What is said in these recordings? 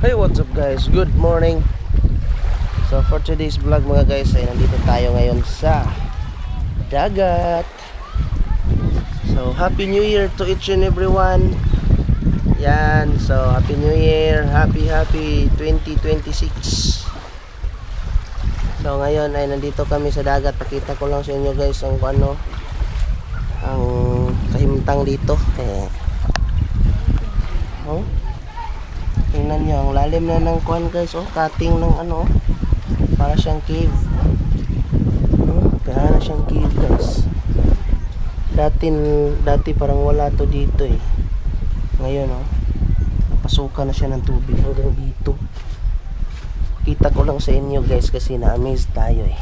Hey, what's up guys? Good morning. So for today's vlog mga guys ay nandito tayo ngayon sa dagat. So happy new year to each and everyone. Yan, so happy new year. Happy 2026. So ngayon ay nandito kami sa dagat. Pakita ko lang sa inyo guys ang ang kahimtang dito. Oh, tingnan nyo, ang lalim na ng kuwan guys. Oh, cutting ng para siyang cave. Kaya na siyang cave guys. Dati parang wala to dito eh. Ngayon napasukan na siya ng tubig hanggang dito. Kita ko lang sa inyo guys kasi na-amaze tayo eh.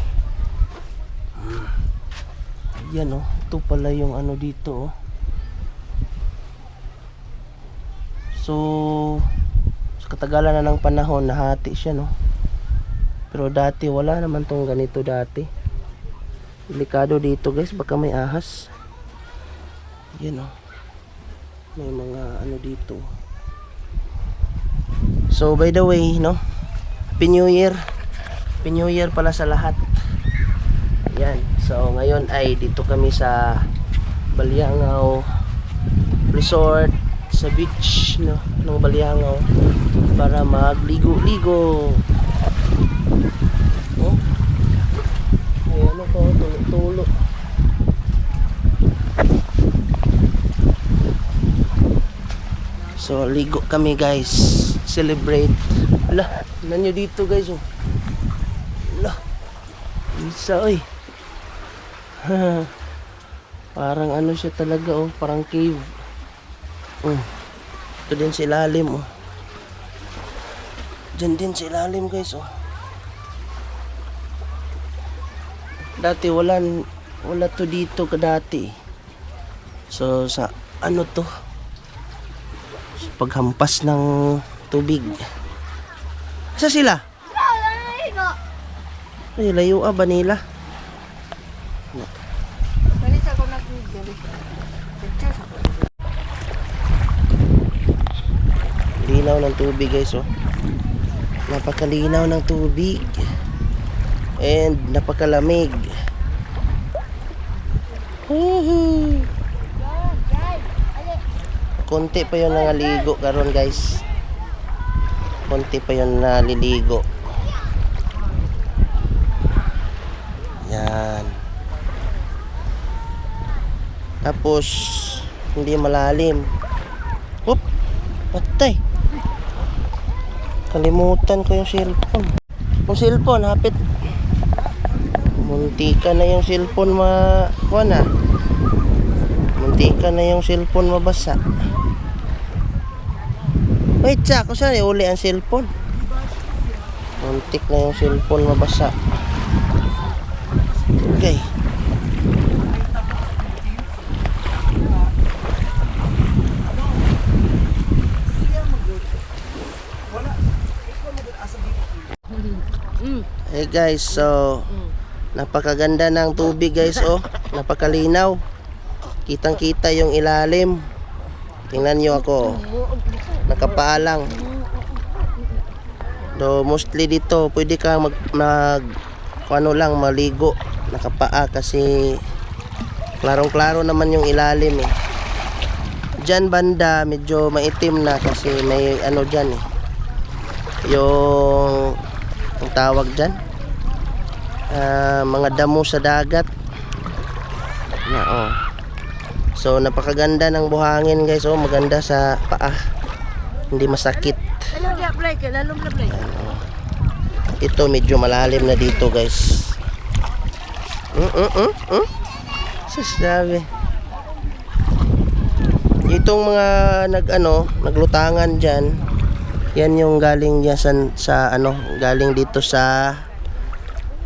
Yan ito pala yung dito So sa katagalan na ng panahon nahati siya Pero dati wala naman tong ganito dati. Delikado dito guys, baka may ahas. Yan may mga dito. So by the way Happy New Year. Happy New Year pala sa lahat. Yan. So ngayon ay dito kami sa Baliangaw Resort, sa beach ng Baliangaw para magligo-ligo. Ay tulo-tulo. So ligo kami guys, celebrate. Ala, nanyo dito guys Ala, isa parang siya talaga parang cave. Ito din sa ilalim Diyan din sa ilalim guys Dati wala to dito kadati. So sa to paghampas ng tubig. Asa sila? Ay, layo ba nila? Linaw ng tubig guys Napakalinaw ng tubig and napakalamig. Konti pa yung nangaligo karon guys. Konti pa yung naliligo. Yan. Tapos hindi malalim. Hop, patay. Kalimutan ko yung cellphone. Yung cellphone hapit. Muntika na yung cellphone Muntika na yung cellphone mabasa. Wait, kung saan uli ang cellphone? Muntik na yung cellphone mabasa. Okay. Hey guys, so napakaganda ng tubig guys napakalinaw. Kitang-kita yung ilalim. Tingnan nyo ako. Nakapaalang. So mostly dito pwede ka maligo nakapaa kasi klarong-klaro naman yung ilalim Diyan banda medyo maitim na kasi may dyan yung tawag dyan mga damo sa dagat so napakaganda ng buhangin guys maganda sa paa, hindi masakit. Ito medyo malalim na dito guys. Sasabi itong mga naglutangan dyan, yan yung galing dyan sa galing dito sa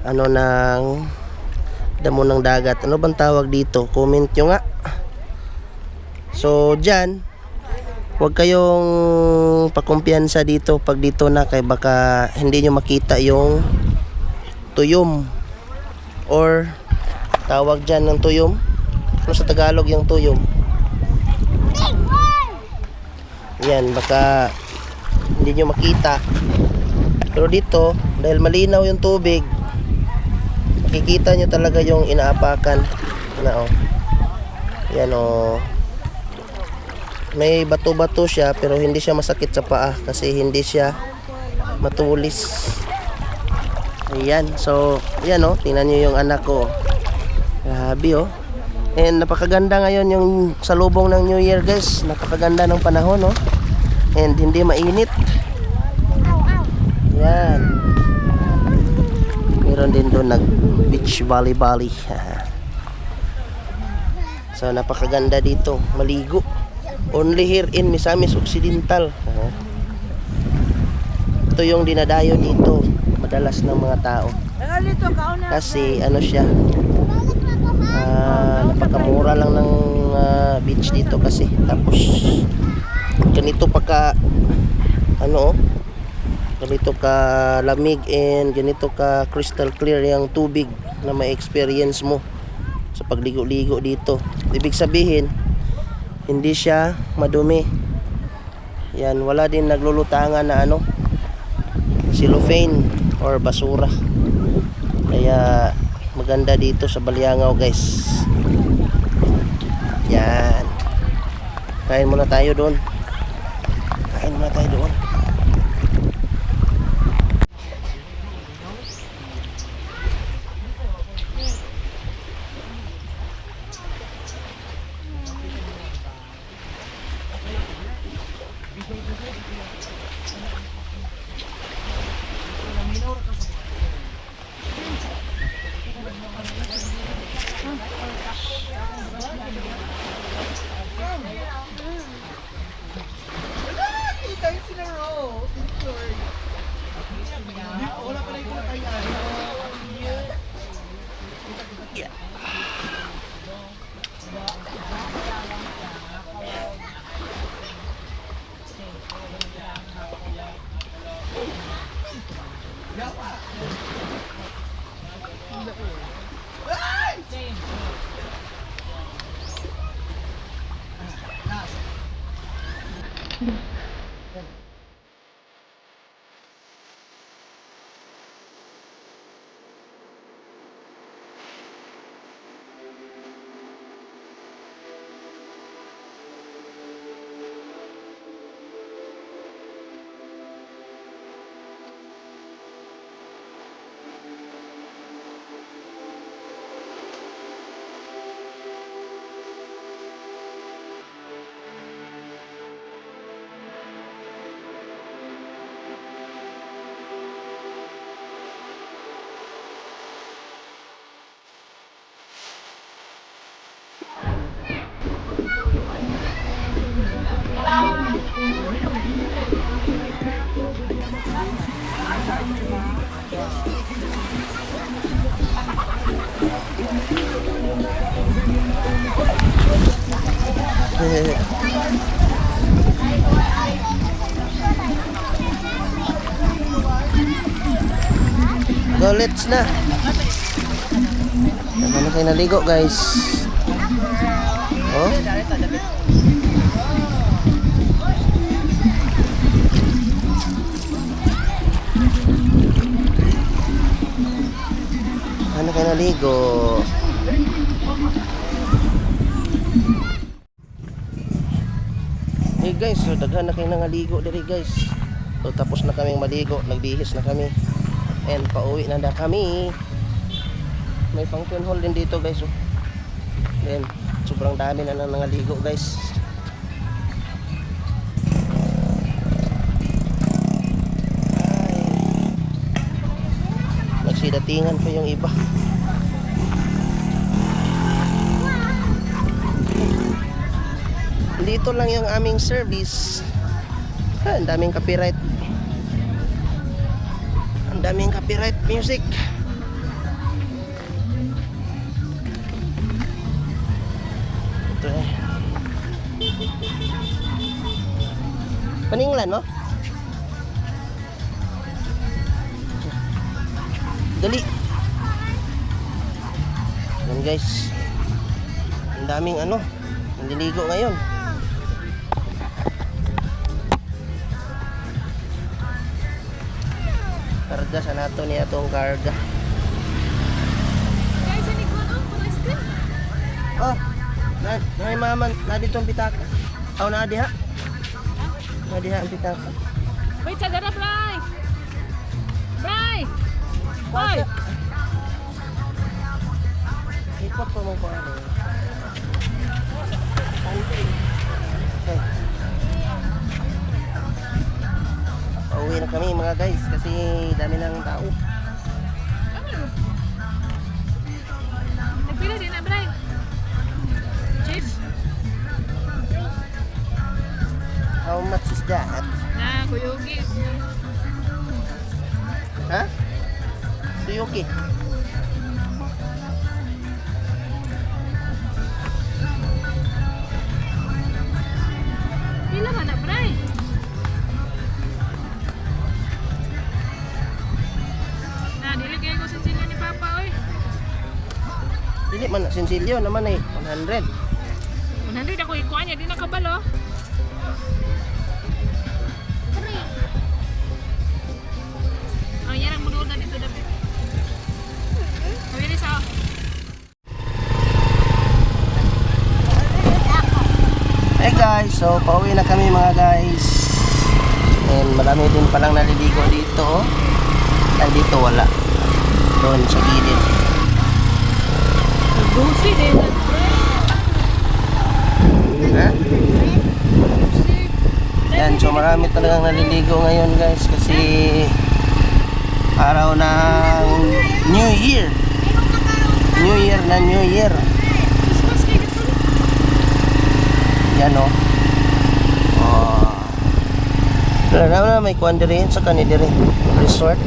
ng damo ng dagat. Ano bang tawag dito? Comment nyo nga. So dyan huwag kayong pakumpiyansa dito pag dito na, kay baka hindi nyo makita yung tuyom or tawag dyan ng tuyom. Ano sa Tagalog yung tuyom? Yan, baka hindi nyo makita. Pero dito, dahil malinaw yung tubig, makikita nyo talaga yung inaapakan na yan may bato-bato siya, pero hindi siya masakit sa paa kasi hindi siya matulis. Ayan, so yan tingnan nyo yung anak ko. Grabe and napakaganda ngayon yung salubong ng New Year guys. Napakaganda ng panahon and hindi mainit. Yan, meron din doon nag beach volleyball. So napakaganda dito maligo. Only here in Misamis Occidental. Ito yung dinadayo dito madalas ng mga tao. Kasi siya, napakamura lang ng beach dito kasi. Tapos ganito pa ka ganito ka lamig and ganito ka crystal clear yung tubig na ma-experience mo sa pagligo-ligo dito. Ibig sabihin, hindi siya madumi. Yan, wala din naglulutangan na cellophane or basura. Kaya maganda dito sa Baliangaw guys. Yan, kain muna tayo doon. Go, let's na. Ano kayo naligo guys? Ano kayo naligo? Hey guys, so daghan na kayo nangaligo diri guys. So tapos na kaming maligo, nagbihis na kami. And pauwi na kami. May fountain hall din dito guys. Then sobrang dami na nangaligo guys. Nagsidatingan pa yung iba. Dito lang yung aming service. Ang daming copyright. Ang daming copyright music. Ito Paninglan, no? Dali. Yan guys. Ang daming naliligo ngayon. karga sa nato niya itong karga. Guys, ini ko no, ice cream. Oh, na maman, na dito ang pitaka. Aw na diha. Na diha ang pitaka. Wait, sa dara, Bray. Bray. Hoy. Ikot pa mo ko ano. Okay. Pauwi na kami mga guys kasi dami ng tao. Nagpila din na, Bray. Cheese. How much is that? Na, kuyugi. Ha? Suyuki. Pila man na, Bray. Na, dili kayo ko sinsilan ni Papa, oy. Dili man sinsilyo naman eh 100. 100 ako ikuha niya, di nakabalo. Oh, yan ang muduod na dito, David. Pabili sa... Hey guys, so pauwi na kami mga guys. And marami din palang naliligo dito. Oh. Ay dito wala. Doon sa gilid. Gusi din. Ha? Yan, so marami talagang naliligo ngayon guys kasi araw ng New Year. New Year na New Year. Christmas kayo ito. Yan o. Oh. Wala na may kuwan diri sa kanil diri. Resort.